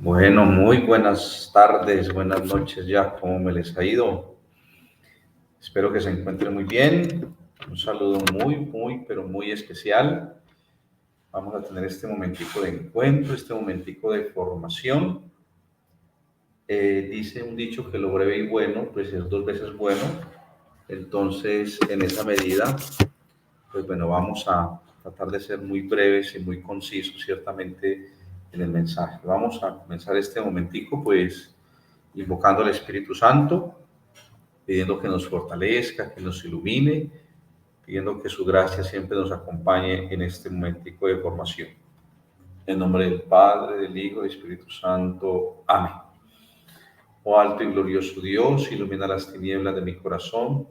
Bueno, muy buenas tardes, buenas noches ya. ¿Cómo me les ha ido? Espero que se encuentren muy bien. Un saludo pero muy especial. Vamos a tener este momentico de encuentro, este momentico de formación. Dice un dicho que lo breve y bueno, pues es dos veces bueno. Entonces, en esa medida, pues bueno, vamos a tratar de ser muy breves y muy concisos, ciertamente, en el mensaje. Vamos a comenzar este momentico, pues, invocando al Espíritu Santo, pidiendo que nos fortalezca, que nos ilumine, pidiendo que su gracia siempre nos acompañe en este momentico de formación. En nombre del Padre, del Hijo y del Espíritu Santo. Amén. Oh alto y glorioso Dios, ilumina las tinieblas de mi corazón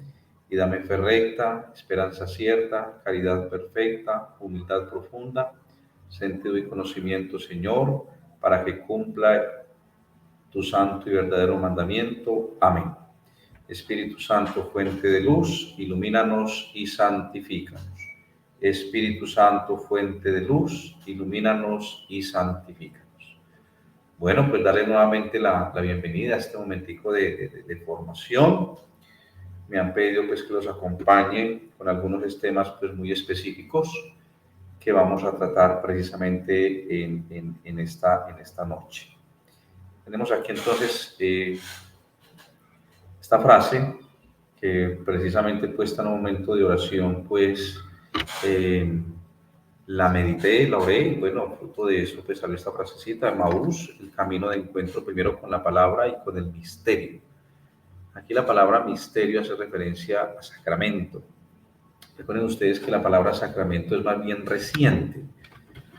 y dame fe recta, esperanza cierta, caridad perfecta, humildad profunda, sentido y conocimiento, Señor, para que cumpla tu santo y verdadero mandamiento. Amén. Espíritu Santo, fuente de luz, ilumínanos y santifícanos. Espíritu Santo, fuente de luz, ilumínanos y santifícanos. Bueno, pues darle nuevamente la bienvenida a este momentico de formación. Me han pedido pues que los acompañe con algunos temas pues muy específicos que vamos a tratar precisamente en esta noche. Tenemos aquí entonces esta frase que precisamente puesta en un momento de oración, pues la medité, la oré, y bueno, fruto de eso pues salió esta frasecita, Maús, el camino de encuentro primero con la palabra y con el misterio. Aquí la palabra misterio hace referencia a sacramento. Recuerden ustedes que la palabra sacramento es más bien reciente.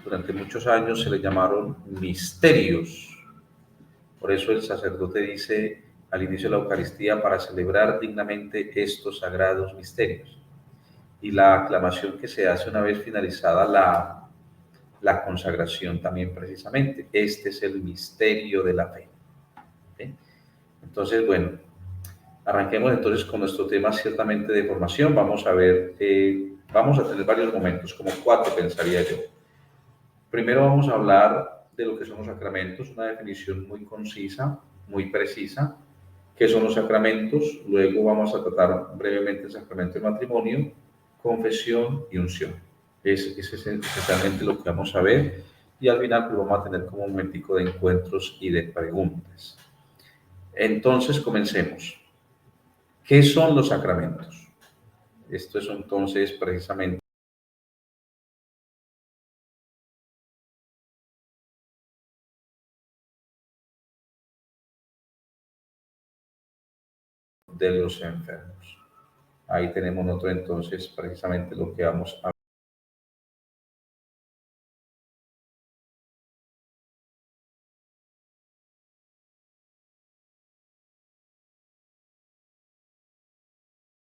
Durante muchos años se le llamaron misterios. Por eso el sacerdote dice al inicio de la Eucaristía, para celebrar dignamente estos sagrados misterios. Y la aclamación que se hace una vez finalizada la consagración también precisamente. Este es el misterio de la fe. ¿Sí? Entonces, bueno, arranquemos entonces con nuestro tema ciertamente de formación. Vamos a ver, vamos a tener varios momentos, como 4 pensaría yo. Primero vamos a hablar de lo que son los sacramentos, una definición muy concisa, muy precisa. ¿Qué son los sacramentos? Luego vamos a tratar brevemente el sacramento de matrimonio, confesión y unción. Es esencialmente lo que vamos a ver y al final pues vamos a tener como un momentico de encuentros y de preguntas. Entonces comencemos. ¿Qué son los sacramentos? Esto es entonces precisamente de los enfermos. Ahí tenemos nosotros entonces precisamente lo que vamos a ver.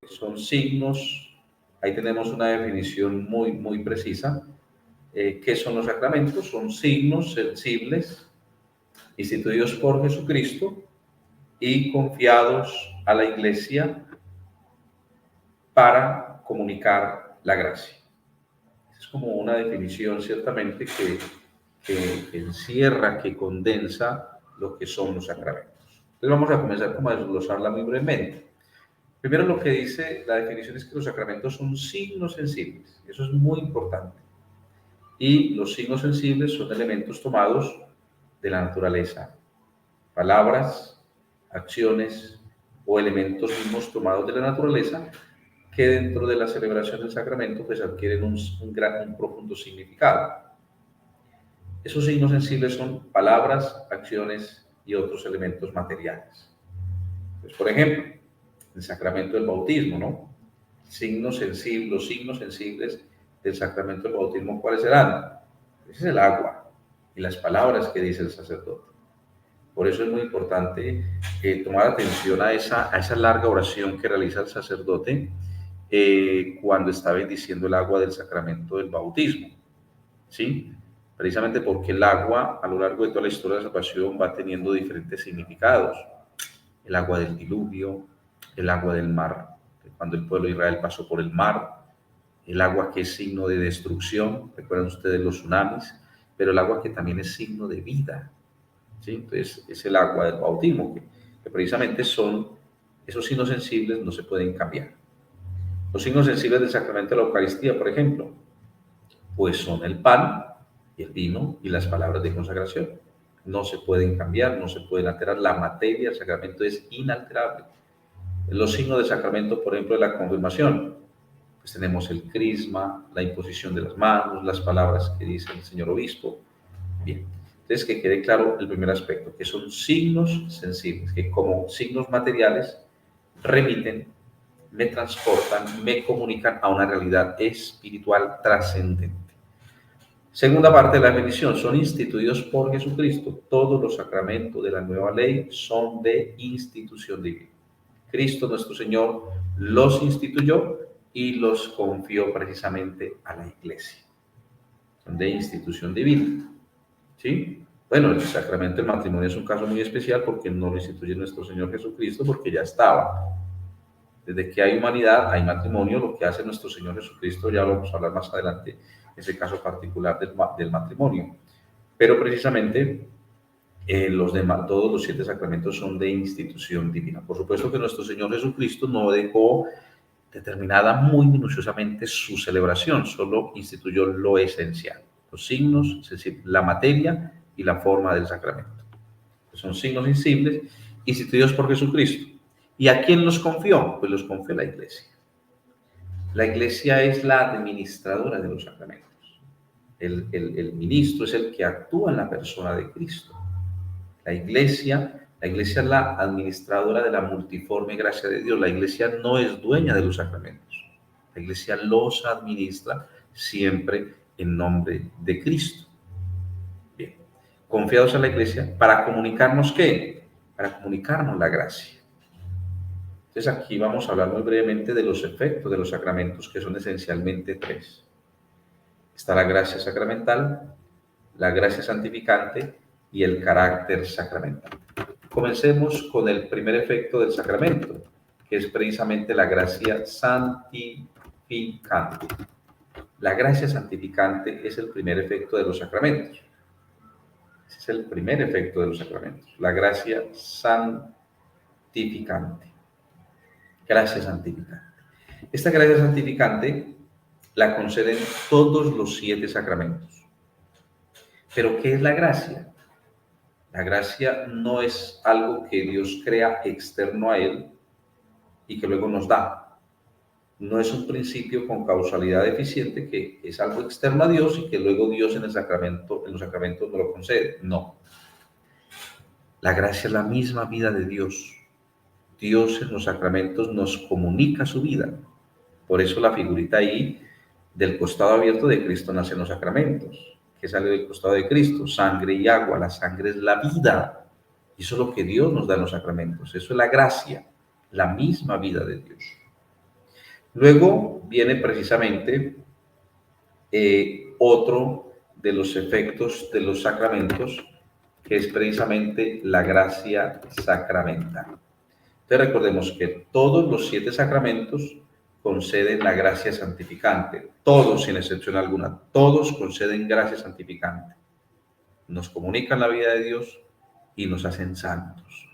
Son signos, ahí tenemos una definición muy precisa. ¿Qué son los sacramentos? Son signos sensibles instituidos por Jesucristo y confiados a la Iglesia para comunicar la gracia. Es como una definición ciertamente que encierra, que condensa lo que son los sacramentos. Entonces vamos a comenzar como a desglosarla muy brevemente. Primero lo que dice la definición es que los sacramentos son signos sensibles. Eso es muy importante. Y los signos sensibles son elementos tomados de la naturaleza. Palabras, acciones o elementos mismos tomados de la naturaleza que dentro de la celebración del sacramento pues adquieren un profundo significado. Esos signos sensibles son palabras, acciones y otros elementos materiales. Pues, por ejemplo, el sacramento del bautismo, ¿no? Los signos sensibles del sacramento del bautismo, ¿cuáles serán? Ese es el agua y las palabras que dice el sacerdote. Por eso es muy importante tomar atención a esa larga oración que realiza el sacerdote cuando está bendiciendo el agua del sacramento del bautismo, ¿sí? Precisamente porque el agua a lo largo de toda la historia de la salvación va teniendo diferentes significados. El agua del diluvio, el agua del mar, cuando el pueblo de Israel pasó por el mar, el agua que es signo de destrucción, recuerdan ustedes los tsunamis, pero el agua que también es signo de vida. ¿sí? Entonces, es el agua del bautismo, que precisamente son esos signos sensibles, no se pueden cambiar. Los signos sensibles del sacramento de la Eucaristía, por ejemplo, pues son el pan, el vino y las palabras de consagración. No se pueden cambiar, no se pueden alterar. La materia del sacramento es inalterable. Los signos del sacramento, por ejemplo, de la confirmación, pues tenemos el crisma, la imposición de las manos, las palabras que dice el señor obispo. Bien, entonces que quede claro el primer aspecto, que son signos sensibles, que como signos materiales remiten, me transportan, me comunican a una realidad espiritual trascendente. Segunda parte de la bendición, son instituidos por Jesucristo. Todos los sacramentos de la nueva ley son de institución divina. Cristo nuestro Señor los instituyó y los confió precisamente a la Iglesia. Son de institución divina. ¿Sí? Bueno, el sacramento del matrimonio es un caso muy especial porque no lo instituye nuestro Señor Jesucristo, porque ya estaba. Desde que hay humanidad, hay matrimonio. Lo que hace nuestro Señor Jesucristo, ya lo vamos a hablar más adelante, ese caso particular del matrimonio. Pero precisamente todos los 7 sacramentos son de institución divina. Por supuesto que nuestro Señor Jesucristo no dejó determinada muy minuciosamente su celebración, solo instituyó lo esencial, los signos, es decir, la materia y la forma del sacramento. Son signos sensibles instituidos por Jesucristo. ¿Y a quién los confió? Pues los confió la Iglesia. La Iglesia es la administradora de los sacramentos. El ministro es el que actúa en la persona de Cristo. La iglesia es la administradora de la multiforme gracia de Dios. La iglesia no es dueña de los sacramentos. La iglesia los administra siempre en nombre de Cristo. Bien, confiados a la iglesia para comunicarnos ¿qué? Para comunicarnos la gracia. Entonces aquí vamos a hablar muy brevemente de los efectos de los sacramentos, que son esencialmente 3. Está la gracia sacramental, la gracia santificante y el carácter sacramental. Comencemos con el primer efecto del sacramento, que es precisamente la gracia santificante. La gracia santificante es el primer efecto de los sacramentos. Ese es el primer efecto de los sacramentos, la gracia santificante. Gracia santificante. Esta gracia santificante la conceden todos los 7 sacramentos. ¿Pero qué es la gracia? La gracia no es algo que Dios crea externo a Él y que luego nos da. No es un principio con causalidad eficiente que es algo externo a Dios y que luego Dios en los sacramentos nos lo concede. No. La gracia es la misma vida de Dios. Dios en los sacramentos nos comunica su vida. Por eso la figurita ahí del costado abierto de Cristo nace en los sacramentos. Que sale del costado de Cristo, sangre y agua. La sangre es la vida. Y eso es lo que Dios nos da en los sacramentos. Eso es la gracia, la misma vida de Dios. Luego viene precisamente otro de los efectos de los sacramentos, que es precisamente la gracia sacramental. Entonces recordemos que todos los 7 sacramentos conceden la gracia santificante, todos sin excepción alguna, todos conceden gracia santificante. Nos comunican la vida de Dios y nos hacen santos.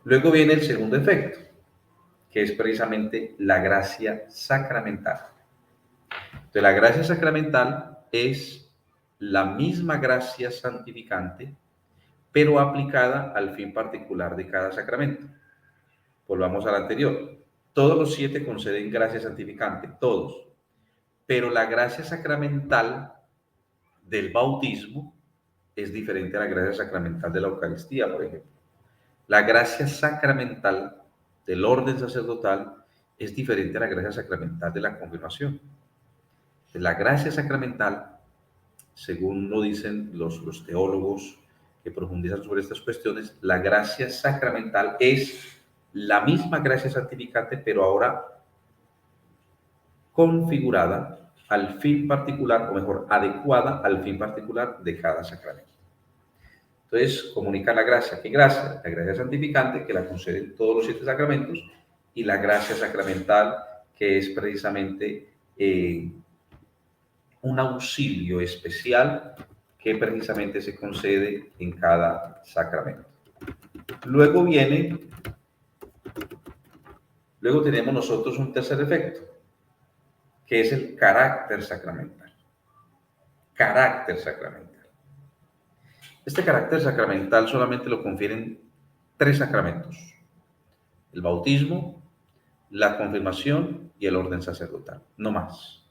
Luego viene el segundo efecto, que es precisamente la gracia sacramental. Entonces, la gracia sacramental es la misma gracia santificante, pero aplicada al fin particular de cada sacramento. Volvamos al anterior. Todos los 7 conceden gracia santificante, todos. Pero la gracia sacramental del bautismo es diferente a la gracia sacramental de la Eucaristía, por ejemplo. La gracia sacramental del orden sacerdotal es diferente a la gracia sacramental de la confirmación. La gracia sacramental, según lo dicen los teólogos que profundizan sobre estas cuestiones, la gracia sacramental es la misma gracia santificante, pero ahora configurada al fin particular, o mejor, adecuada al fin particular de cada sacramento. Entonces, comunica la gracia. ¿Qué gracia? La gracia santificante, que la conceden todos los 7 sacramentos, y la gracia sacramental, que es precisamente un auxilio especial que precisamente se concede en cada sacramento. Luego tenemos nosotros un tercer efecto, que es el carácter sacramental. Carácter sacramental. Este carácter sacramental solamente lo confieren 3 sacramentos: el bautismo, la confirmación y el orden sacerdotal, no más.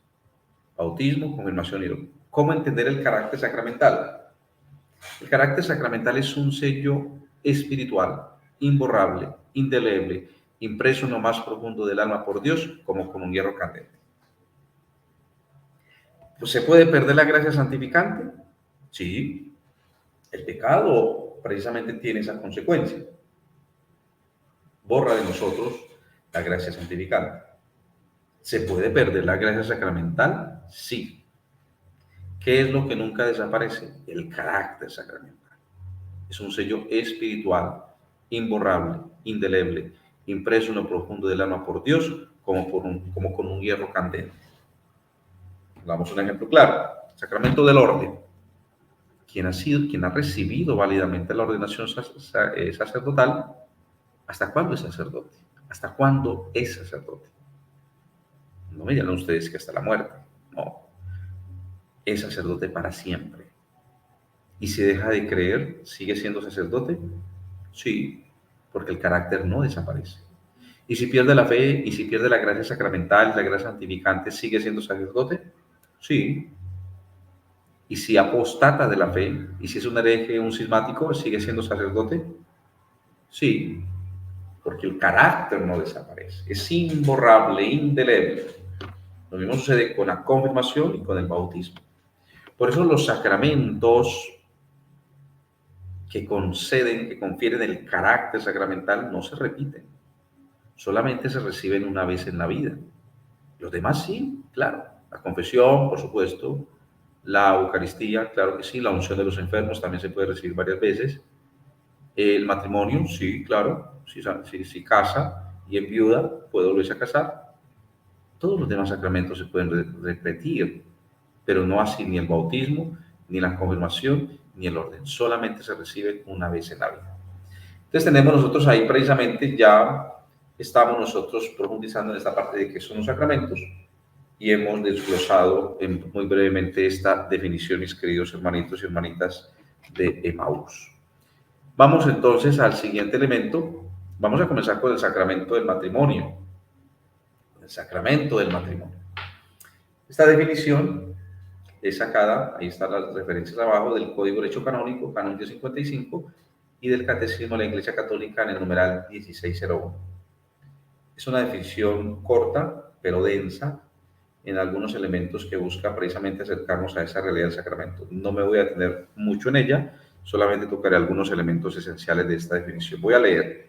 Bautismo, confirmación y orden. ¿Cómo entender el carácter sacramental? El carácter sacramental es un sello espiritual, imborrable, indeleble, impreso en lo más profundo del alma por Dios, como con un hierro candente. Pues, ¿se puede perder la gracia santificante? Sí. El pecado precisamente tiene esa consecuencia. Borra de nosotros la gracia santificante. ¿Se puede perder la gracia sacramental? Sí. ¿Qué es lo que nunca desaparece? El carácter sacramental. Es un sello espiritual, imborrable, indeleble, impreso en lo profundo del alma por Dios, como con un hierro candente. Damos un ejemplo claro. Sacramento del orden. Quien ha recibido válidamente la ordenación sacerdotal, ¿hasta cuándo es sacerdote? ¿Hasta cuándo es sacerdote? No me digan ustedes que hasta la muerte. No. Es sacerdote para siempre. ¿Y si deja de creer, sigue siendo sacerdote? Sí, porque el carácter no desaparece. ¿Y si pierde la fe, y si pierde la gracia sacramental, la gracia santificante, sigue siendo sacerdote? Sí. ¿Y si apostata de la fe, y si es un hereje, un cismático, sigue siendo sacerdote? Sí, porque el carácter no desaparece. Es imborrable, indeleble. Lo mismo sucede con la confirmación y con el bautismo. Por eso los sacramentos que conceden, que confieren el carácter sacramental, no se repiten. Solamente se reciben una vez en la vida. Los demás sí, claro. La confesión, por supuesto. La Eucaristía, claro que sí. La unción de los enfermos también se puede recibir varias veces. El matrimonio, sí, claro. Si casa y es viuda, puede volverse a casar. Todos los demás sacramentos se pueden repetir, pero no así ni el bautismo, ni la confirmación, ni el orden. Solamente se recibe una vez en la vida. Entonces tenemos nosotros ahí precisamente, ya estamos nosotros profundizando en esta parte de qué son los sacramentos y hemos desglosado muy brevemente esta definición, mis queridos hermanitos y hermanitas de Emaús. Vamos entonces al siguiente elemento. Vamos a comenzar con el sacramento del matrimonio. El sacramento del matrimonio. Esta definición es sacada, ahí están las referencias abajo, del Código de Derecho Canónico, Canon 1055, y del Catecismo de la Iglesia Católica en el numeral 1601. Es una definición corta, pero densa, en algunos elementos que busca precisamente acercarnos a esa realidad del sacramento. No me voy a detener mucho en ella, solamente tocaré algunos elementos esenciales de esta definición. Voy a leer.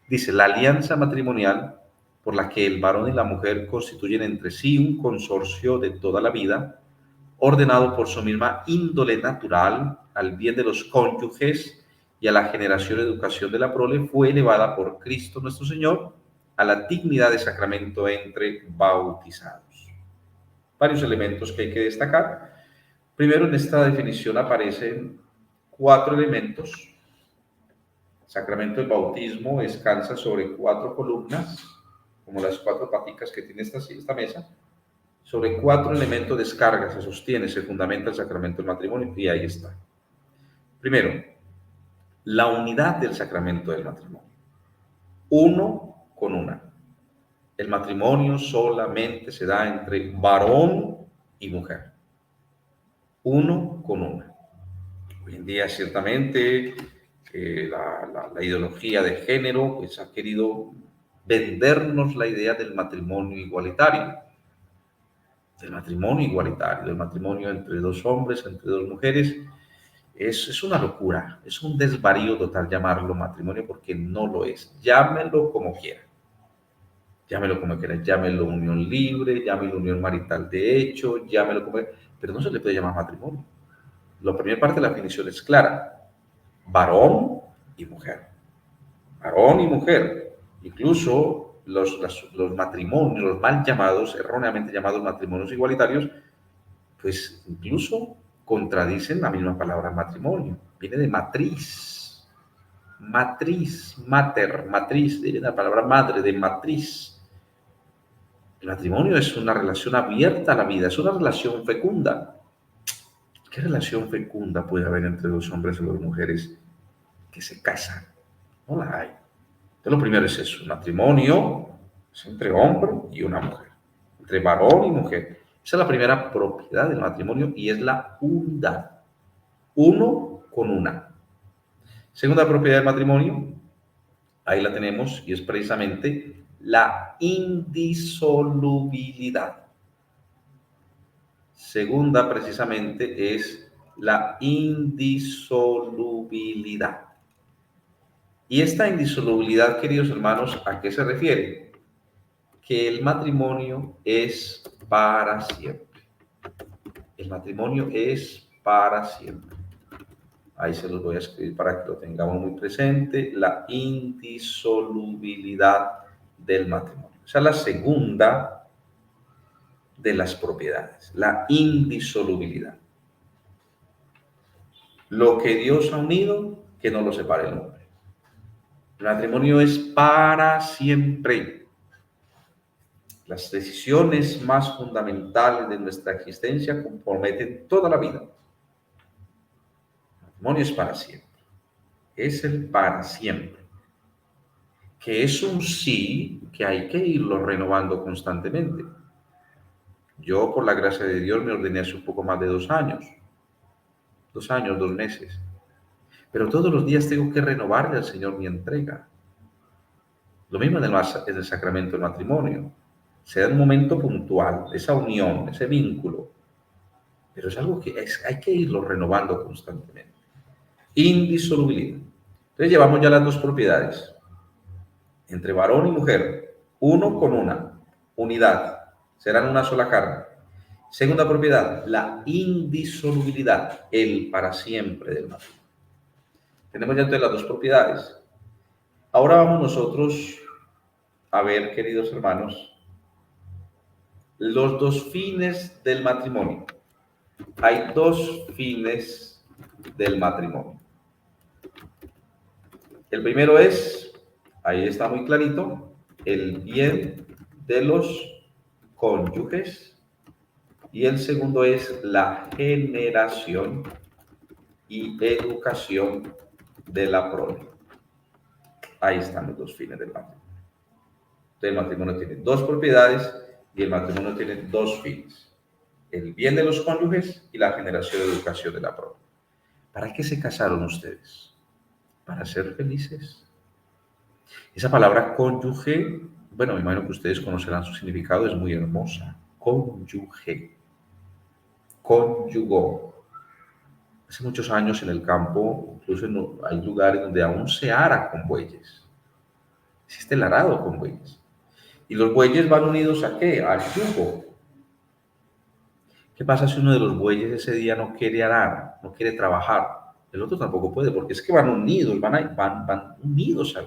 Dice: la alianza matrimonial por la que el varón y la mujer constituyen entre sí un consorcio de toda la vida, ordenado por su misma índole natural al bien de los cónyuges y a la generación y educación de la prole, fue elevada por Cristo nuestro Señor a la dignidad de sacramento entre bautizados. Varios elementos que hay que destacar. Primero, en esta definición aparecen 4 elementos. El sacramento del bautismo descansa sobre 4 columnas, como las 4 paticas que tiene esta mesa. Sobre 4 elementos descarga, se sostiene, se fundamenta el sacramento del matrimonio, y ahí está. Primero, la unidad del sacramento del matrimonio. Uno con una. El matrimonio solamente se da entre varón y mujer. Uno con una. Hoy en día, ciertamente, la ideología de género pues, ha querido vendernos la idea del matrimonio igualitario. Del matrimonio entre 2 hombres, entre 2 mujeres. Es una locura, es un desvarío total llamarlo matrimonio, porque no lo es. Llámelo como quiera. Llámelo unión libre, llámelo unión marital de hecho, llámelo como quiera, pero no se le puede llamar matrimonio. La primera parte de la definición es clara: varón y mujer. Varón y mujer. Incluso los matrimonios, los mal llamados, erróneamente llamados matrimonios igualitarios, pues incluso contradicen la misma palabra matrimonio. Viene de matriz. Matriz, mater, matriz, viene de la palabra madre, de matriz. El matrimonio es una relación abierta a la vida, es una relación fecunda. ¿Qué relación fecunda puede haber entre dos hombres o dos mujeres que se casan? No la hay. Entonces, lo primero es eso, el matrimonio es entre hombre y una mujer, entre varón y mujer. Esa es la primera propiedad del matrimonio y es la unidad, uno con una. Segunda propiedad del matrimonio, ahí la tenemos y es precisamente la indisolubilidad. Segunda precisamente es la indisolubilidad. Y esta indisolubilidad, queridos hermanos, ¿a qué se refiere? Que el matrimonio es para siempre. El matrimonio es para siempre. Ahí se los voy a escribir para que lo tengamos muy presente. La indisolubilidad del matrimonio. Esa es la segunda de las propiedades, la indisolubilidad. Lo que Dios ha unido, que no lo separe el hombre. El matrimonio es para siempre. Las decisiones más fundamentales de nuestra existencia comprometen toda la vida. El matrimonio es para siempre. Es el para siempre. Que es un sí que hay que irlo renovando constantemente. Yo, por la gracia de Dios, me ordené hace un poco más de 2 años. 2 años, 2 meses. Pero todos los días tengo que renovarle al Señor mi entrega. Lo mismo en el sacramento del matrimonio. Se da un momento puntual, esa unión, ese vínculo. Pero es algo que hay que irlo renovando constantemente. Indisolubilidad. Entonces llevamos ya las dos propiedades. Entre varón y mujer, uno con una, unidad. Serán una sola carne. Segunda propiedad, la indisolubilidad, el para siempre del matrimonio. Tenemos ya entonces las dos propiedades. Ahora vamos nosotros a ver, queridos hermanos, los dos fines del matrimonio. Hay dos fines del matrimonio. El primero es, ahí está muy clarito, el bien de los cónyuges. Y el segundo es la generación y educación de la prole. Ahí están los dos fines del matrimonio. Entonces, el matrimonio tiene dos propiedades y el matrimonio tiene dos fines. El bien de los cónyuges y la generación y educación de la prole. ¿Para qué se casaron ustedes? ¿Para ser felices? Esa palabra cónyuge, bueno, me imagino que ustedes conocerán su significado, es muy hermosa. Cónyuge. Cónyugo. Hace muchos años en el campo, incluso hay lugares donde aún se ara con bueyes. Existe el arado con bueyes. Y los bueyes van unidos ¿a qué? Al yugo. ¿Qué pasa si uno de los bueyes ese día no quiere arar, no quiere trabajar? El otro tampoco puede, porque es que van unidos, van unidos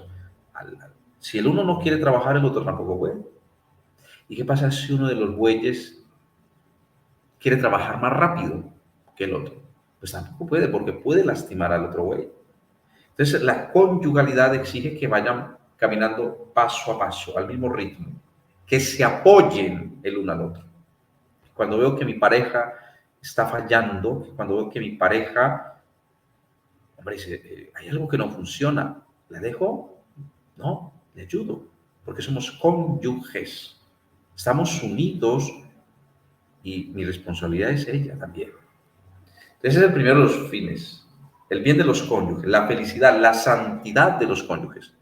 si el uno no quiere trabajar, el otro tampoco puede. ¿Y qué pasa si uno de los bueyes quiere trabajar más rápido que el otro? Pues tampoco puede, porque puede lastimar al otro buey. Entonces, la conyugalidad exige que vayan caminando paso a paso, al mismo ritmo, que se apoyen el uno al otro. Cuando veo que mi pareja está fallando, cuando veo que mi pareja, hombre, dice, hay algo que no funciona, ¿la dejo? No, le ayudo, porque somos cónyuges, estamos unidos y mi responsabilidad es ella también. Ese es el primero de los fines, el bien de los cónyuges, la felicidad, la santidad de los cónyuges.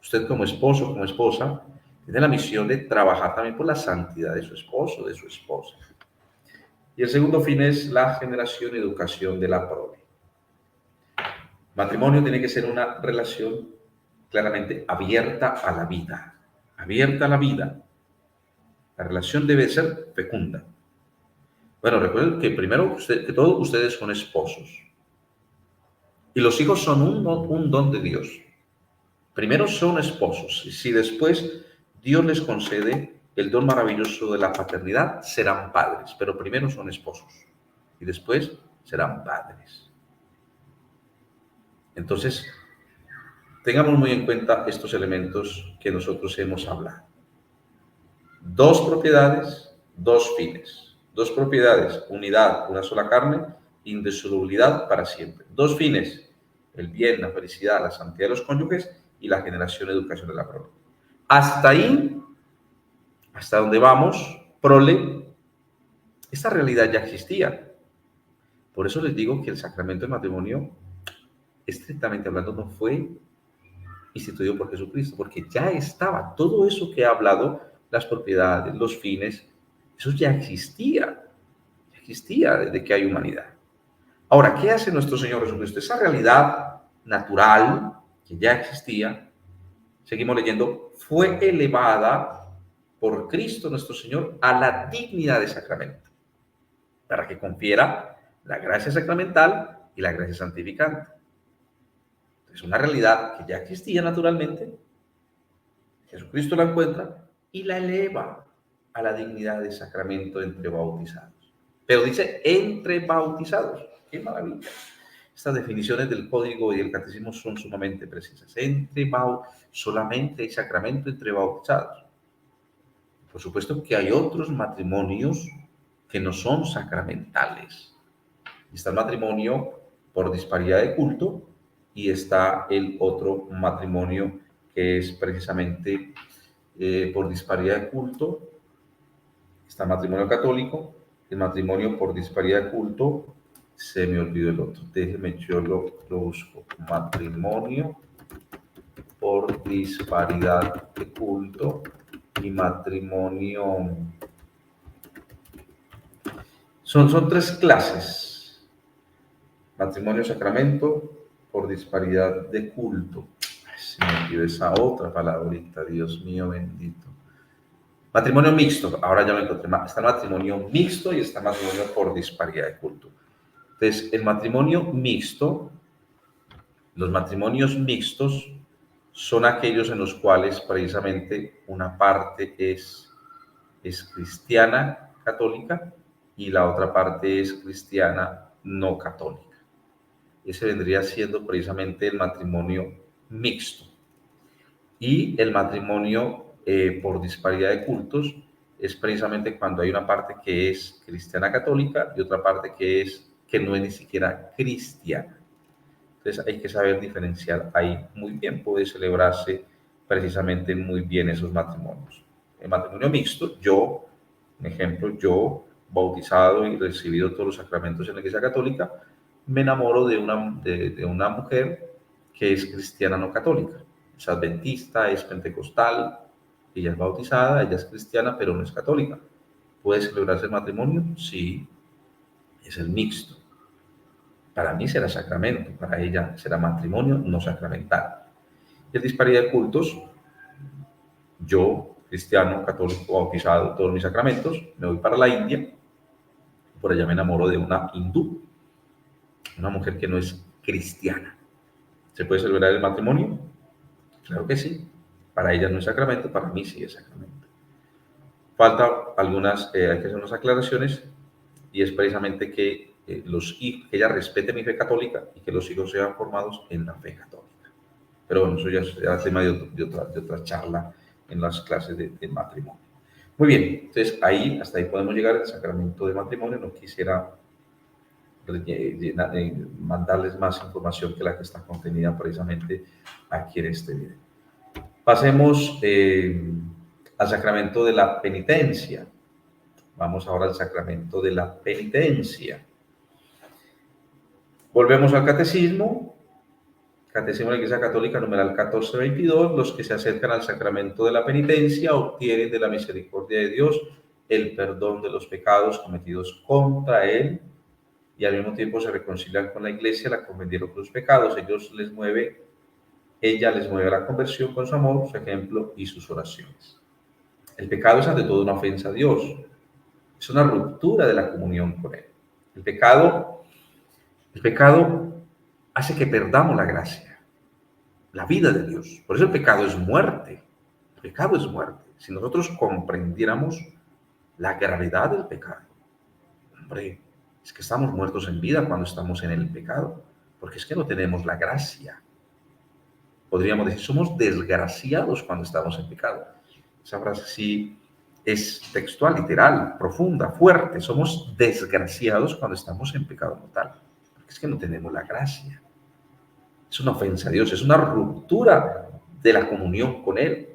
Usted como esposo, como esposa, tiene la misión de trabajar también por la santidad de su esposo, de su esposa. Y el segundo fin es la generación y educación de la prole. Matrimonio tiene que ser una relación claramente abierta a la vida, abierta a la vida. La relación debe ser fecunda. Bueno, recuerden que primero que todo ustedes son esposos y los hijos son un don de Dios. Primero son esposos y si después Dios les concede el don maravilloso de la paternidad, serán padres, pero primero son esposos y después serán padres. Entonces, tengamos muy en cuenta estos elementos que nosotros hemos hablado. Dos propiedades, dos fines. Dos propiedades, unidad, una sola carne, indisolubilidad para siempre. Dos fines, el bien, la felicidad, la santidad de los cónyuges y la generación y educación de la prole. Hasta ahí, hasta donde vamos, prole, esta realidad ya existía. Por eso les digo que el sacramento del matrimonio, estrictamente hablando, no fue instituido por Jesucristo, porque ya estaba todo eso que he hablado, las propiedades, los fines, eso ya existía desde que hay humanidad. Ahora, ¿qué hace nuestro Señor Jesucristo? Esa realidad natural que ya existía, seguimos leyendo, fue elevada por Cristo nuestro Señor a la dignidad de sacramento, para que confiera la gracia sacramental y la gracia santificante. Es una realidad que ya existía naturalmente, Jesucristo la encuentra y la eleva a la dignidad de sacramento entre bautizados. Pero dice entre bautizados. ¡Qué maravilla! Estas definiciones del código y del catecismo son sumamente precisas. Solamente hay sacramento entre bautizados. Por supuesto que hay otros matrimonios que no son sacramentales. Está el matrimonio por disparidad de culto y está el otro matrimonio que es precisamente por disparidad de culto. Está el matrimonio católico, el matrimonio por disparidad de culto, se me olvidó el otro, déjeme, yo lo busco. Matrimonio por disparidad de culto y matrimonio... Son tres clases. Matrimonio sacramento por disparidad de culto. Ay, se me olvidó esa otra palabrita, Dios mío bendito. Matrimonio mixto, ahora ya lo encontré. Está el matrimonio mixto y está el matrimonio por disparidad de culto. Entonces, el matrimonio mixto, los matrimonios mixtos son aquellos en los cuales precisamente una parte es cristiana católica y la otra parte es cristiana no católica. Ese vendría siendo precisamente el matrimonio mixto. Y el matrimonio por disparidad de cultos es precisamente cuando hay una parte que es cristiana católica y otra parte que no es ni siquiera cristiana. Entonces hay que saber diferenciar ahí muy bien, puede celebrarse precisamente muy bien esos matrimonios. El matrimonio mixto, un ejemplo, yo bautizado y recibido todos los sacramentos en la Iglesia Católica, me enamoro de una mujer que es cristiana no católica, es adventista, es pentecostal, ella es bautizada, ella es cristiana, pero no es católica. ¿Puede celebrarse el matrimonio? Sí, es el mixto. Para mí será sacramento, para ella será matrimonio no sacramental. Y el disparidad de cultos, yo, cristiano, católico, bautizado, todos mis sacramentos, me voy para la India, por allá me enamoro de una hindú, una mujer que no es cristiana. ¿Se puede celebrar el matrimonio? Claro que sí. Para ella no es sacramento, para mí sí es sacramento. Falta hay que hacer unas aclaraciones, y es precisamente que que ella respete mi fe católica y que los hijos sean formados en la fe católica. Pero bueno, eso ya será tema de otra charla en las clases de matrimonio. Muy bien, entonces hasta ahí podemos llegar al sacramento de matrimonio. No quisiera mandarles más información que la que está contenida precisamente aquí en este video. Pasemos al sacramento de la penitencia. Vamos ahora al sacramento de la penitencia. Volvemos al catecismo de la Iglesia Católica, numeral 1422. Los que se acercan al sacramento de la penitencia obtienen de la misericordia de Dios el perdón de los pecados cometidos contra Él y al mismo tiempo se reconcilian con la Iglesia, la convirtieron con los pecados. Ella les mueve a la conversión con su amor, su ejemplo y sus oraciones. El pecado es ante todo una ofensa a Dios. Es una ruptura de la comunión con Él. El pecado hace que perdamos la gracia, la vida de Dios. Por eso el pecado es muerte. El pecado es muerte. Si nosotros comprendiéramos la gravedad del pecado, hombre, Es que estamos muertos en vida cuando estamos en el pecado, porque es que no tenemos la gracia. Podríamos decir, somos desgraciados cuando estamos en pecado. Esa frase sí es textual, literal, profunda, fuerte. Somos desgraciados cuando estamos en pecado mortal, porque es que no tenemos la gracia. Es una ofensa a Dios, es una ruptura de la comunión con Él.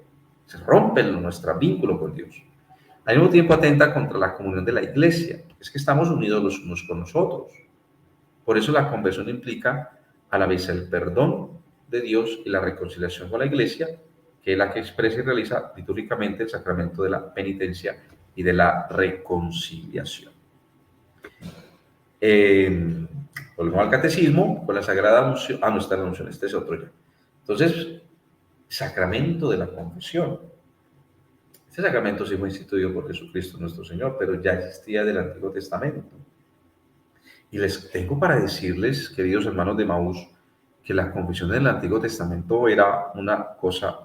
Se rompe nuestro vínculo con Dios. Al mismo tiempo atenta contra la comunión de la iglesia. Es que estamos unidos los unos con los otros. Por eso la conversión implica a la vez el perdón de Dios y la reconciliación con la iglesia, que es la que expresa y realiza litúrgicamente el sacramento de la penitencia y de la reconciliación. Volvemos al catecismo con la sagrada unción. No está la unción, este es otro ya. Entonces, sacramento de la confesión. Este sacramento sí fue instituido por Jesucristo nuestro Señor, pero ya existía del Antiguo Testamento. Y les tengo para decirles, queridos hermanos de Maús, que la confesión del Antiguo Testamento era una cosa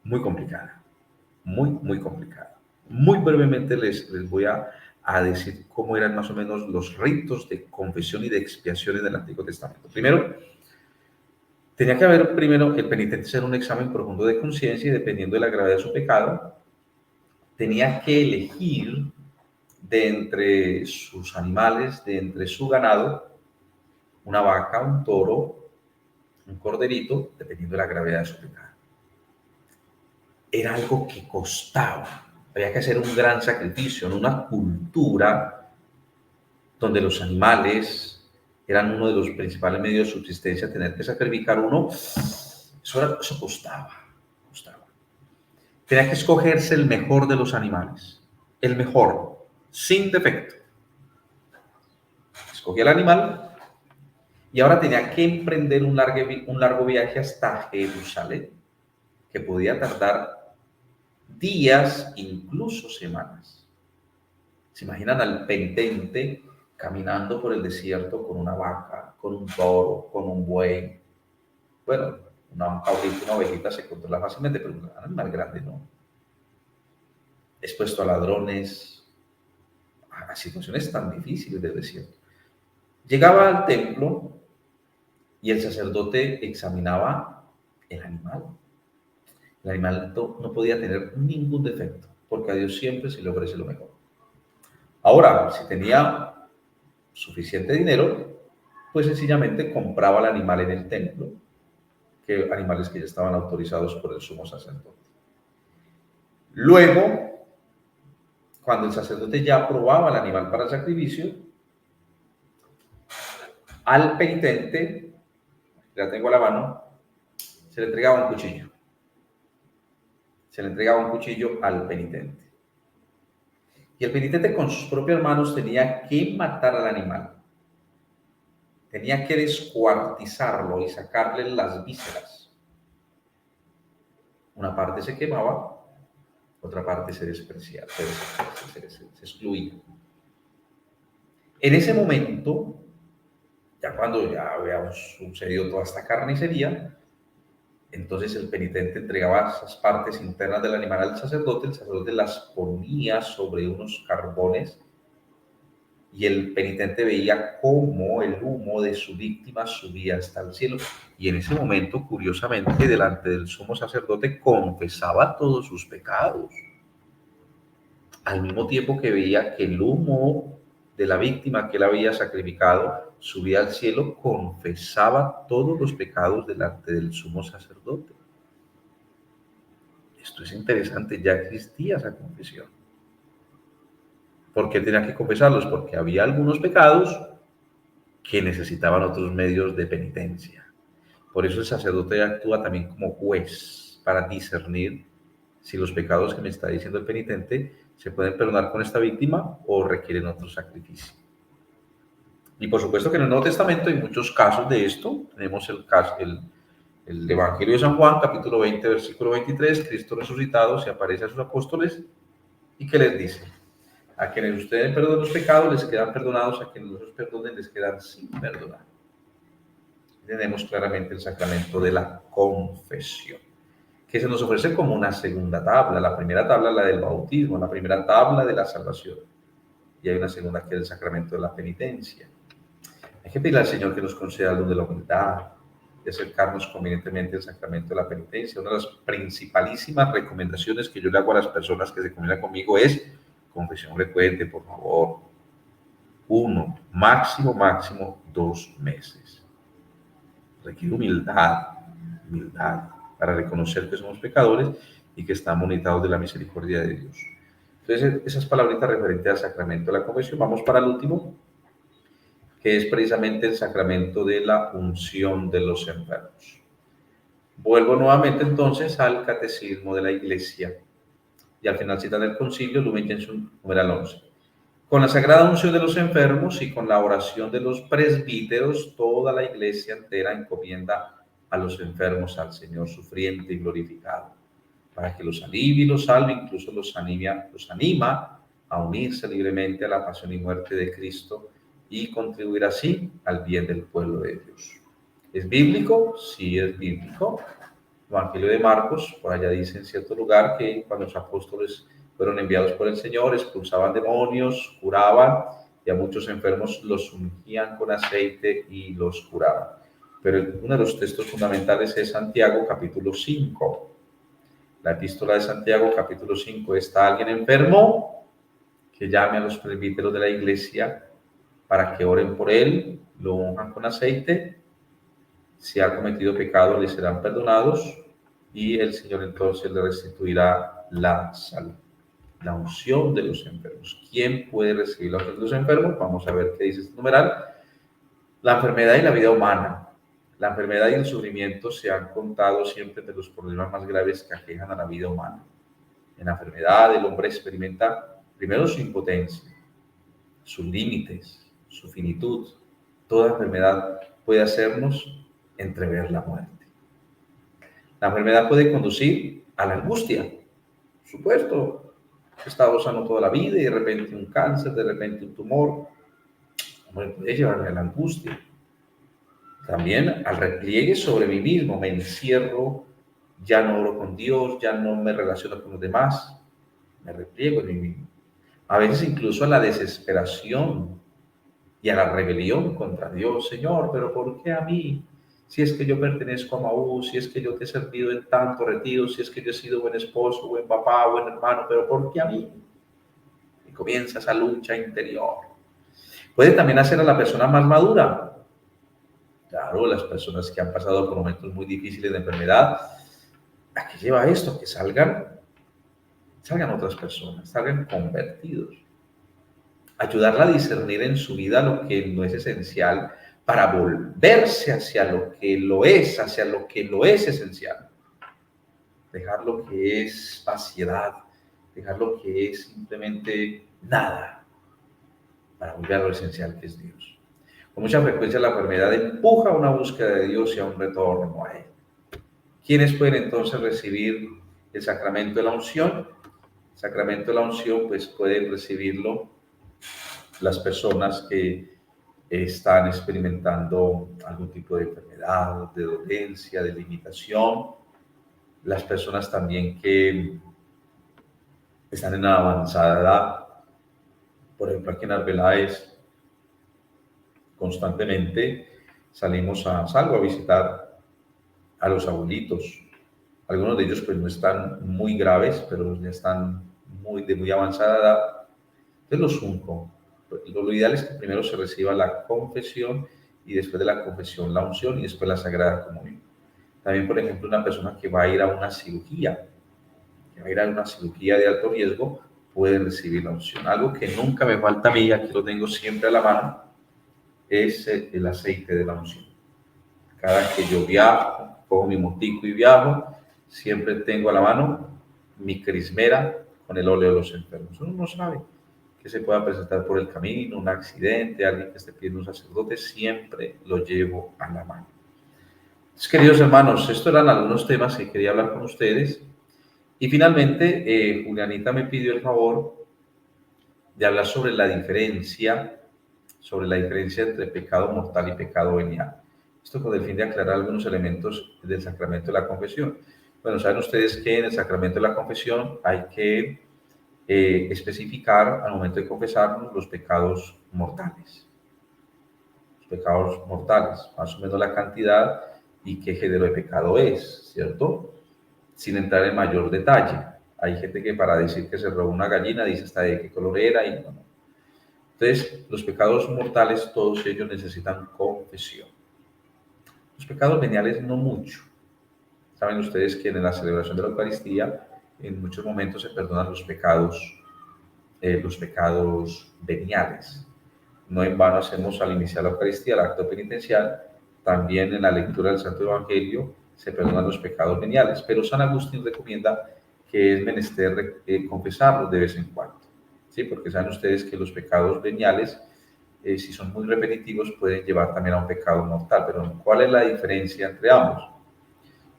muy complicada, muy complicada. Muy brevemente les voy a decir cómo eran más o menos los ritos de confesión y de expiación en el Antiguo Testamento. Primero, tenía que haber primero el penitente hacer un examen profundo de conciencia y dependiendo de la gravedad de su pecado, tenía que elegir de entre sus animales, de entre su ganado, una vaca, un toro, un corderito, dependiendo de la gravedad de su pecado. Era algo que costaba, había que hacer un gran sacrificio en una cultura donde los animales eran uno de los principales medios de subsistencia, tener que sacrificar uno, eso costaba. Tenía que escogerse el mejor de los animales, el mejor, sin defecto. Escogía el animal y ahora tenía que emprender un largo viaje hasta Jerusalén, que podía tardar días, incluso semanas. ¿Se imaginan al penitente caminando por el desierto con una vaca, con un toro, con un buey? Bueno, una cabrita, una ovejita se controla fácilmente, pero un animal grande no. Expuesto a ladrones, a situaciones tan difíciles del desierto. Llegaba al templo y el sacerdote examinaba el animal. El animal no podía tener ningún defecto, porque a Dios siempre se le ofrece lo mejor. Ahora, si tenía suficiente dinero, pues sencillamente compraba el animal en el templo, animales que ya estaban autorizados por el sumo sacerdote. Luego, cuando el sacerdote ya aprobaba el animal para el sacrificio, al penitente, ya tengo a la mano, se le entregaba un cuchillo. Se le entregaba un cuchillo al penitente. Y el penitente con sus propias manos tenía que matar al animal. Tenía que descuartizarlo y sacarle las vísceras. Una parte se quemaba, otra parte se despreciaba, se excluía. En ese momento, ya cuando ya habíamos sucedido toda esta carnicería, entonces el penitente entregaba esas partes internas del animal al sacerdote, el sacerdote las ponía sobre unos carbones y el penitente veía cómo el humo de su víctima subía hasta el cielo. Y en ese momento, curiosamente, delante del sumo sacerdote confesaba todos sus pecados. Al mismo tiempo que veía que el humo de la víctima que él había sacrificado subía al cielo, confesaba todos los pecados delante del sumo sacerdote. Esto es interesante, ya existía esa confesión. ¿Por qué tenía que confesarlos? Porque había algunos pecados que necesitaban otros medios de penitencia. Por eso el sacerdote actúa también como juez para discernir si los pecados que me está diciendo el penitente se pueden perdonar con esta víctima o requieren otro sacrificio. Y por supuesto que en el Nuevo Testamento hay muchos casos de esto. Tenemos el Evangelio de San Juan, capítulo 20, versículo 23, Cristo resucitado se aparece a sus apóstoles y ¿qué les dice? A quienes ustedes perdonen los pecados les quedan perdonados, a quienes los perdonen les quedan sin perdonar. Tenemos claramente el sacramento de la confesión, que se nos ofrece como una segunda tabla. La primera tabla, la del bautismo, la primera tabla de la salvación. y hay una segunda que es el sacramento de la penitencia. Hay que pedirle al Señor que nos conceda el don de la humildad, de acercarnos convenientemente al sacramento de la penitencia. Una de las principalísimas recomendaciones que yo le hago a las personas que se comunican conmigo es confesión frecuente, por favor. 1, máximo 2 meses. Requiere humildad para reconocer que somos pecadores y que estamos necesitados de la misericordia de Dios. Entonces, esas palabritas referentes al sacramento de la confesión. Vamos para el último, que es precisamente el sacramento de la unción de los enfermos. Vuelvo nuevamente entonces al catecismo de la Iglesia y al final cita del concilio, Lumen Gentium numeral 11. Con la sagrada unción de los enfermos y con la oración de los presbíteros, toda la Iglesia entera encomienda a los enfermos al Señor sufriente y glorificado, para que los alivie y los salve, incluso los anima a unirse libremente a la pasión y muerte de Cristo y contribuir así al bien del pueblo de Dios. ¿Es bíblico? Sí, es bíblico. El Evangelio de Marcos, por allá dice en cierto lugar que cuando los apóstoles fueron enviados por el Señor, expulsaban demonios, curaban, y a muchos enfermos los ungían con aceite y los curaban. Pero uno de los textos fundamentales es Santiago, capítulo 5. La epístola de Santiago, capítulo 5, ¿está alguien enfermo? Que llame a los presbíteros de la iglesia para que oren por él, lo unjan con aceite. Si ha cometido pecado, le serán perdonados y el Señor entonces le restituirá la salud. La unción de los enfermos. ¿Quién puede recibir la unción de los enfermos? Vamos a ver qué dice este numeral. La enfermedad y la vida humana. La enfermedad y el sufrimiento se han contado siempre entre los problemas más graves que aquejan a la vida humana. En la enfermedad el hombre experimenta primero su impotencia, sus límites, su finitud. Toda enfermedad puede hacernos entrever la muerte. La enfermedad puede conducir a la angustia, por supuesto. He estado sano toda la vida y de repente un cáncer, de repente un tumor, puede llevarme a la angustia. También al repliegue sobre mí mismo, me encierro, ya no oro con Dios, ya no me relaciono con los demás, me repliego en mí mismo. A veces incluso a la desesperación y a la rebelión contra Dios. Señor, ¿pero por qué a mí? Si es que yo pertenezco a Maús, si es que yo te he servido en tanto retiro, si es que yo he sido buen esposo, buen papá, buen hermano, ¿pero por qué a mí? Y comienza esa lucha interior. Puede también hacer a la persona más madura. Claro, las personas que han pasado por momentos muy difíciles de enfermedad, ¿a qué lleva esto? Que salgan otras personas, salgan convertidos. Ayudarla a discernir en su vida lo que no es esencial para volverse hacia lo que lo es esencial. Dejar lo que es vaciedad, dejar lo que es simplemente nada, para volver a lo esencial que es Dios. Con mucha frecuencia la enfermedad empuja a una búsqueda de Dios y a un retorno a Él. ¿Quiénes pueden entonces recibir el sacramento de la unción? El sacramento de la unción, pues pueden recibirlo las personas que están experimentando algún tipo de enfermedad, de dolencia, de limitación. Las personas también que están en avanzada edad. Por ejemplo, aquí en Arbeláez, constantemente salgo a visitar a los abuelitos. Algunos de ellos pues no están muy graves, pero ya están de muy avanzada edad. Entonces los unjo. Lo ideal es que primero se reciba la confesión y después de la confesión la unción y después la Sagrada Comunión. También, por ejemplo, una persona que va a ir a una cirugía, de alto riesgo, puede recibir la unción. Algo que nunca me falta a mí, aquí lo tengo siempre a la mano, es el aceite de la unción. Cada que yo viajo, cojo mi motico y viajo, siempre tengo a la mano mi crismera con el óleo de los enfermos. Uno no sabe que se pueda presentar por el camino, un accidente, alguien que esté pidiendo un sacerdote, siempre lo llevo a la mano. Entonces, queridos hermanos, estos eran algunos temas que quería hablar con ustedes. Y finalmente, Julianita me pidió el favor de hablar sobre la diferencia entre pecado mortal y pecado venial. Esto con el fin de aclarar algunos elementos del sacramento de la confesión. Bueno, saben ustedes que en el sacramento de la confesión hay que especificar al momento de confesarnos los pecados mortales. Los pecados mortales, más o menos la cantidad y qué género de pecado es, ¿cierto? Sin entrar en mayor detalle. Hay gente que para decir que se robó una gallina dice hasta de qué color era y no. Entonces, los pecados mortales, todos ellos necesitan confesión. Los pecados veniales no mucho. Saben ustedes que en la celebración de la Eucaristía, en muchos momentos se perdonan los pecados veniales. No en vano hacemos al iniciar la Eucaristía el acto penitencial, también en la lectura del Santo Evangelio se perdonan los pecados veniales, pero San Agustín recomienda que es menester confesarlos de vez en cuando, ¿sí? Porque saben ustedes que los pecados veniales, si son muy repetitivos, pueden llevar también a un pecado mortal, pero ¿cuál es la diferencia entre ambos?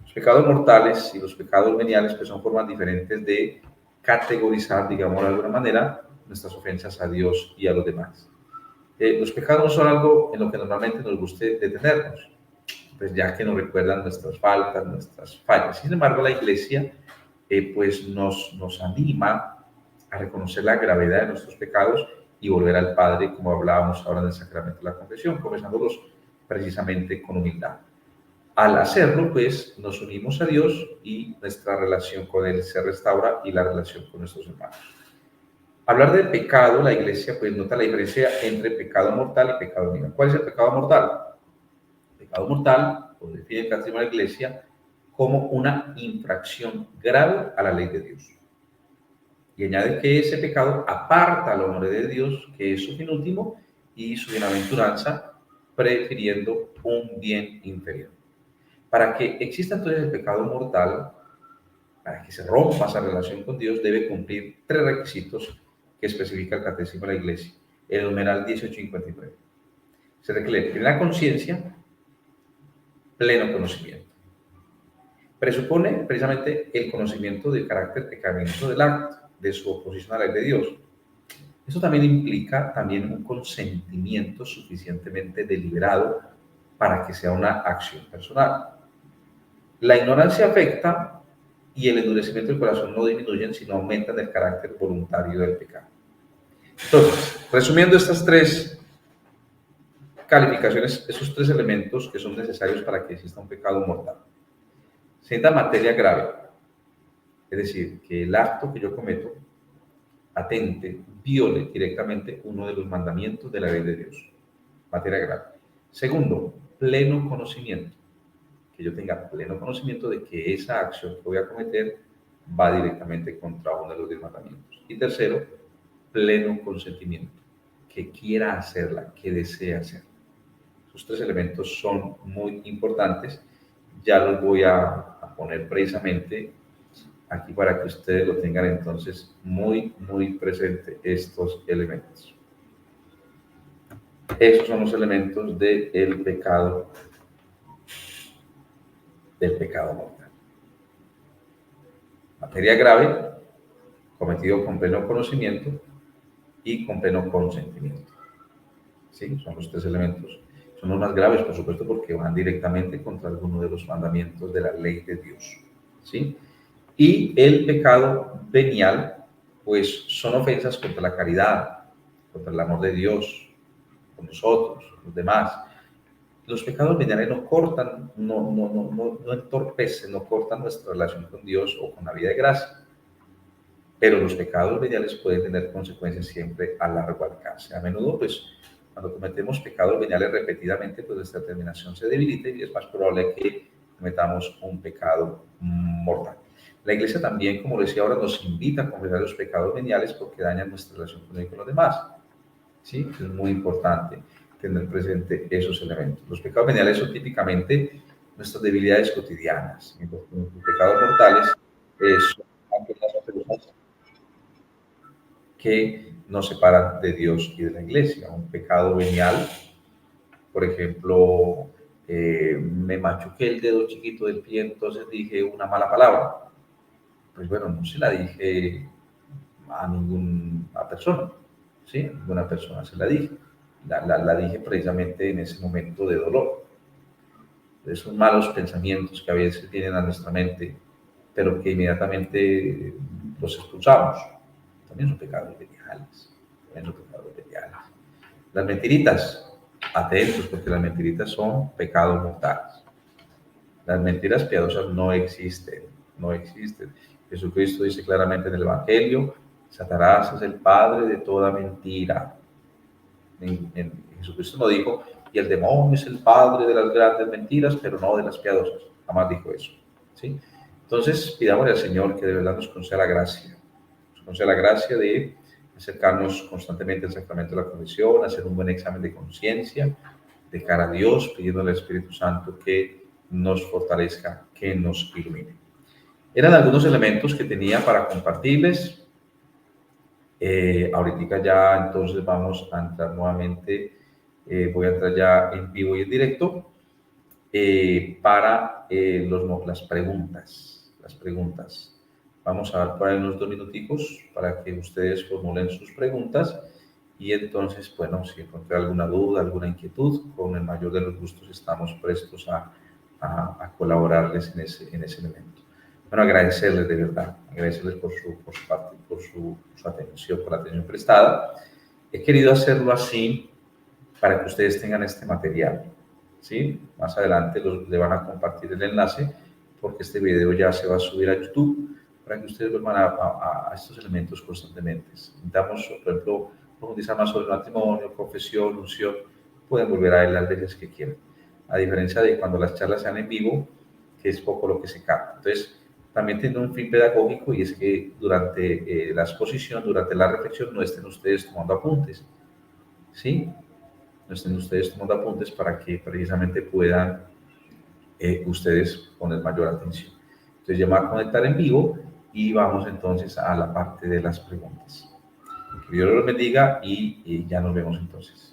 Los pecados mortales y los pecados veniales pues son formas diferentes de categorizar, digamos de alguna manera, nuestras ofensas a Dios y a los demás. Los pecados no son algo en lo que normalmente nos guste detenernos, pues ya que nos recuerdan nuestras faltas, nuestras fallas. Sin embargo, la Iglesia pues nos anima a reconocer la gravedad de nuestros pecados y volver al Padre, como hablábamos ahora en el sacramento de la confesión, confesándolos precisamente con humildad. Al hacerlo, pues, nos unimos a Dios y nuestra relación con Él se restaura y la relación con nuestros hermanos. Hablar de pecado, la Iglesia, pues, nota la diferencia entre pecado mortal y pecado venial. ¿Cuál es el pecado mortal? El pecado mortal, lo define el Catecismo de la Iglesia, como una infracción grave a la ley de Dios. Y añade que ese pecado aparta al hombre de Dios, que es su fin último, y su bienaventuranza, prefiriendo un bien inferior. Para que exista entonces el pecado mortal, para que se rompa esa relación con Dios, debe cumplir 3 requisitos que especifica el Catecismo de la Iglesia, el numeral 1859. Se requiere plena conciencia, pleno conocimiento. Presupone precisamente el conocimiento del carácter pecaminoso del acto, de su oposición a la ley de Dios. Eso también implica un consentimiento suficientemente deliberado para que sea una acción personal. La ignorancia afecta y el endurecimiento del corazón no disminuyen, sino aumentan el carácter voluntario del pecado. Entonces, resumiendo estas 3 calificaciones, esos 3 elementos que son necesarios para que exista un pecado mortal. Se necesita materia grave, es decir, que el acto que yo cometo atente, viole directamente uno de los mandamientos de la ley de Dios. Materia grave. Segundo, pleno conocimiento. Que yo tenga pleno conocimiento de que esa acción que voy a cometer va directamente contra uno de los 10 mandamientos. Y tercero, pleno consentimiento. Que quiera hacerla, que desee hacerla. Esos 3 elementos son muy importantes. Ya los voy a poner precisamente aquí para que ustedes lo tengan entonces muy presente, estos elementos. Esos son los elementos del pecado mortal. Materia grave, cometido con pleno conocimiento y con pleno consentimiento. ¿Sí? Son los 3 elementos. Son los más graves, por supuesto, porque van directamente contra alguno de los mandamientos de la ley de Dios. ¿Sí? Y el pecado venial, pues son ofensas contra la caridad, contra el amor de Dios, con nosotros, con los demás. Los pecados veniales no cortan, no entorpecen, no cortan nuestra relación con Dios o con la vida de gracia. Pero los pecados veniales pueden tener consecuencias siempre a largo alcance. A menudo, pues, cuando cometemos pecados veniales repetidamente, pues nuestra determinación se debilita y es más probable que cometamos un pecado mortal. La Iglesia también, como decía ahora, nos invita a confesar los pecados veniales porque dañan nuestra relación con Él y con los demás. ¿Sí? Es muy importante tener presente esos elementos. Los pecados veniales son típicamente nuestras debilidades cotidianas. Los pecados mortales son aquellas ofensas que nos separan de Dios y de la Iglesia. Un pecado venial, por ejemplo, me machuqué el dedo chiquito del pie, entonces dije una mala palabra. Pues bueno, no se la dije a ninguna persona, ¿sí? A ninguna persona se la dije. La dije precisamente en ese momento de dolor. Esos malos pensamientos que a veces vienen a nuestra mente, pero que inmediatamente los expulsamos. también son pecados veniales. También son pecados veniales. Las mentiritas, atentos, porque las mentiritas son pecados mortales. Las mentiras piadosas no existen, no existen. Jesucristo dice claramente en el Evangelio, Satanás es el padre de toda mentira. Jesucristo no dijo, y el demonio es el padre de las grandes mentiras, pero no de las piadosas. Jamás dijo eso. ¿Sí? Entonces, pidámosle al Señor que de verdad nos conceda la gracia. Nos conceda la gracia de acercarnos constantemente al sacramento de la confesión, hacer un buen examen de conciencia de cara a Dios, pidiéndole al Espíritu Santo que nos fortalezca, que nos ilumine. Eran algunos elementos que tenía para compartirles. Ahorita ya entonces vamos a entrar nuevamente, voy a entrar ya en vivo y en directo para las preguntas. Las preguntas. Vamos a dar por ahí unos 2 minuticos para que ustedes formulen sus preguntas y entonces, bueno, si encuentran alguna duda, alguna inquietud, con el mayor de los gustos estamos prestos a colaborarles en ese elemento. Bueno, agradecerles de verdad, agradecerles por su parte, por su atención, por la atención prestada. He querido hacerlo así para que ustedes tengan este material, ¿sí? Más adelante le van a compartir el enlace porque este video ya se va a subir a YouTube para que ustedes vuelvan a estos elementos constantemente. Intentamos, por ejemplo, profundizar más sobre el matrimonio, confesión, unción, pueden volver a él las veces que quieran. A diferencia de cuando las charlas sean en vivo, que es poco lo que se capta. Entonces, también tiene un fin pedagógico y es que durante la exposición, durante la reflexión, no estén ustedes tomando apuntes, ¿sí? No estén ustedes tomando apuntes para que precisamente puedan ustedes poner mayor atención. Entonces, ya me voy a conectar en vivo y vamos entonces a la parte de las preguntas. Que Dios los bendiga y ya nos vemos entonces.